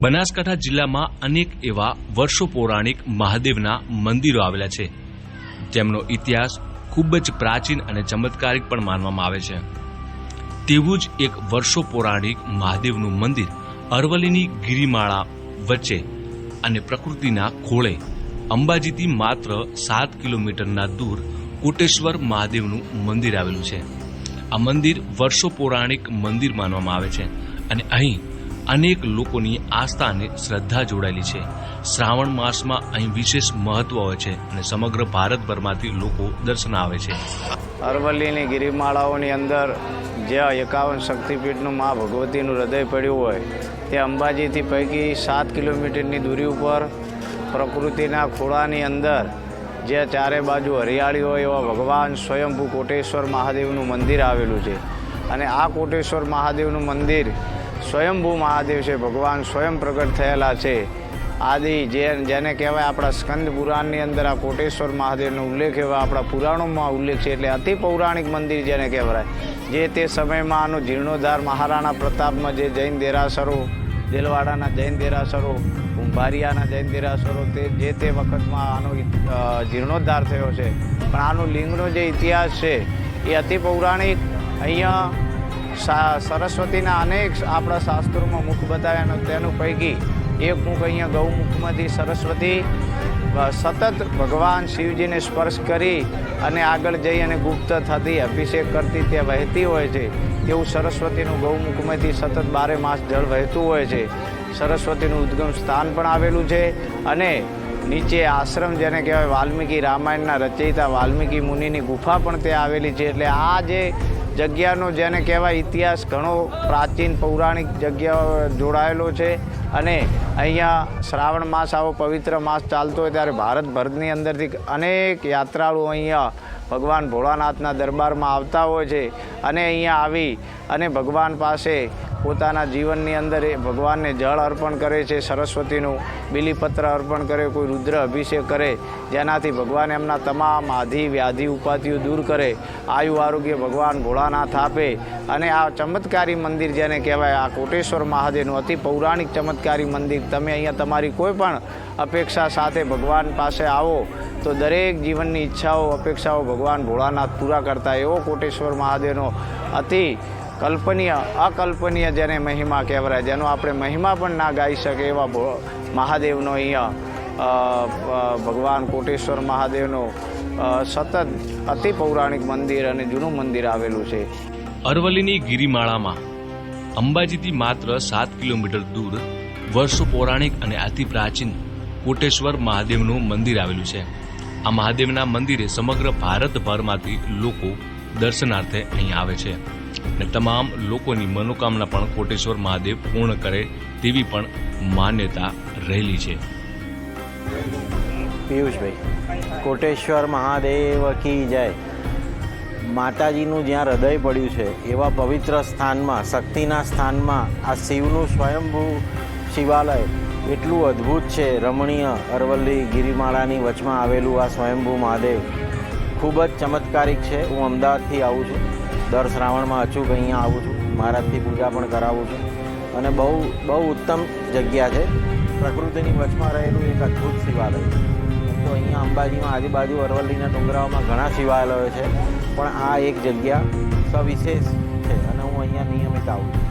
બનાસકાંઠા જિલ્લામાં અનેક એવા વર્ષો પૌરાણિક મહાદેવના મંદિરો આવેલા છે, જેમનો ઇતિહાસ ખૂબ જ પ્રાચીન અને ચમત્કારિક પણ માનવામાં આવે છે. તેવું જ એક વર્ષો પૌરાણિક મહાદેવનું મંદિર અરવલ્લીની ગિરિમાળા વચ્ચે અને પ્રકૃતિના ખોળે અંબાજીથી માત્ર 7 કિલોમીટરના દૂર કોટેશ્વર મહાદેવનું મંદિર આવેલું છે. આ મંદિર વર્ષો પૌરાણિક મંદિર માનવામાં આવે છે અને અહીં અનેક લોકોની આસ્થા અને શ્રદ્ધા જોડાયેલી છે. શ્રાવણ માસમાં અહીં વિશેષ મહત્વ હોય છે અને સમગ્ર ભારતભરમાંથી લોકો દર્શન આવે છે. અરવલ્લીની ગિરિમાળાઓની અંદર જ્યાં 51 શક્તિપીઠનું મા ભગવતીનું હૃદય પડ્યું હોય તે અંબાજીથી પૈકી 7 કિલોમીટરની દૂરી ઉપર પ્રકૃતિના ખોળાની અંદર જ્યાં ચારે બાજુ હરિયાળી હોય એવા ભગવાન સ્વયંભૂ કોટેશ્વર મહાદેવનું મંદિર આવેલું છે. અને આ કોટેશ્વર મહાદેવનું મંદિર સ્વયંભૂ મહાદેવ છે, ભગવાન સ્વયં પ્રગટ થયેલા છે. આદિ જેને કહેવાય આપણા સ્કંદ પુરાણની અંદર આ કોટેશ્વર મહાદેવનો ઉલ્લેખ એવા આપણા પુરાણોમાં ઉલ્લેખ છે. એટલે અતિ પૌરાણિક મંદિર જેને કહેવાય. જે તે સમયમાં આનો જીર્ણોદ્ધાર મહારાણા પ્રતાપમાં જે જૈન દેરાસરો, દેલવાડાના જૈન દેરાસરો, કુંભારિયાના જૈન દેરાસરો તે વખતમાં આનો જીર્ણોદ્ધાર થયો છે. પણ આનો લિંગનો જે ઇતિહાસ છે એ અતિ પૌરાણિક. અહીંયા સરસ્વતીના અનેક આપણા શાસ્ત્રોમાં મુખ બતાવ્યા, તેનું પૈકી એક મુખ અહીંયા ગૌમુખમાંથી સરસ્વતી સતત ભગવાન શિવજીને સ્પર્શ કરી અને આગળ જઈ અને ગુપ્ત થતી અભિષેક કરતી તે વહેતી હોય છે. તેવું સરસ્વતીનું ગૌમુખમાંથી સતત 12 માસ જળ વહેતું હોય છે. સરસ્વતીનું ઉદ્ગમ સ્થાન પણ આવેલું છે અને નીચે આશ્રમ જેને કહેવાય વાલ્મીકી રામાયણના રચયિતા વાલ્મીકી મુનિની ગુફા પણ ત્યાં આવેલી છે. એટલે આ જે જગ્યાનો જેને કહેવાય ઇતિહાસ ઘણો પ્રાચીન પૌરાણિક જગ્યાઓ જોડાયેલો છે. અને અહીંયા શ્રાવણ માસ આવો પવિત્ર માસ ચાલતો હોય ત્યારે ભારતભરની અંદરથી અનેક યાત્રાળુઓ અહીંયા ભગવાન ભોળાનાથના દરબારમાં આવતા હોય છે અને અહીંયા આવી અને ભગવાન પાસે પોતાના જીવનની અંદર એ ભગવાનને જળ અર્પણ કરે છે, સરસ્વતીનું બિલીપત્ર અર્પણ કરે, કોઈ રુદ્ર અભિષેક કરે, જેનાથી ભગવાન એમના તમામ આધિ વ્યાધિ ઉપાધિઓ દૂર કરે, આયુ આરોગ્ય ભગવાન ભોળાનાથ આપે. અને આ ચમત્કારી મંદિર જેને કહેવાય આ કોટેશ્વર મહાદેવનું અતિ પૌરાણિક ચમત્કારી મંદિર. તમે અહીંયા તમારી કોઈ પણ અપેક્ષા સાથે ભગવાન પાસે આવો તો દરેક જીવનની ઈચ્છાઓ અપેક્ષાઓ ભગવાન ભોળાનાથ પૂરા કરતા એવો કોટેશ્વર મહાદેવનો અતિ અકલ્પનીય જેને મહિમા કહેવાય, જેનો આપણે મહિમા પણ ના ગાઈ શકે એવા મહાદેવનો અહીંયા ભગવાન કોટેશ્વર મહાદેવનો સતત અતિ પૌરાણિક મંદિર અને જૂનું મંદિર આવેલું છે. અરવલ્લીની ગિરિમાળામાં અંબાજીથી માત્ર 7 કિલોમીટર દૂર વર્ષો પૌરાણિક અને અતિ પ્રાચીન કોટેશ્વર મહાદેવનું મંદિર આવેલું છે. આ મહાદેવના મંદિરે સમગ્ર ભારતભરમાંથી લોકો દર્શનાર્થે અહીં આવે છે અને તમામ લોકોની મનોકામના પણ કોટેશ્વર મહાદેવ પૂર્ણ કરે તેવી પણ માન્યતા રહેલી છે. પિયુષભાઈ, કોટેશ્વર મહાદેવ કી જય. માતાજીનું જ્યાં હૃદય પડ્યું છે એવા પવિત્ર સ્થાનમાં, શક્તિના સ્થાનમાં આ શિવનું સ્વયંભૂ શિવાલય એટલું અદ્ભુત છે, રમણીય. અરવલ્લી ગિરિમાળાની વચમાં આવેલું આ સ્વયંભૂ મહાદેવ ખૂબ જ ચમત્કારિક છે. હું અમદાવાદથી આવું છું, દર શ્રાવણમાં અચૂક અહીંયા આવું છું, મહારાજથી પૂજા પણ કરાવું છું અને બહુ ઉત્તમ જગ્યા છે. પ્રકૃતિની વચમાં રહેલું એક અદ્ભુત શિવાલય. તો અહીંયા અંબાજીમાં આજુબાજુ અરવલ્લીના ડુંગરાઓમાં ઘણા શિવાલયો છે, પણ આ એક જગ્યા સવિશેષ છે અને હું અહીંયા નિયમિત આવું છું.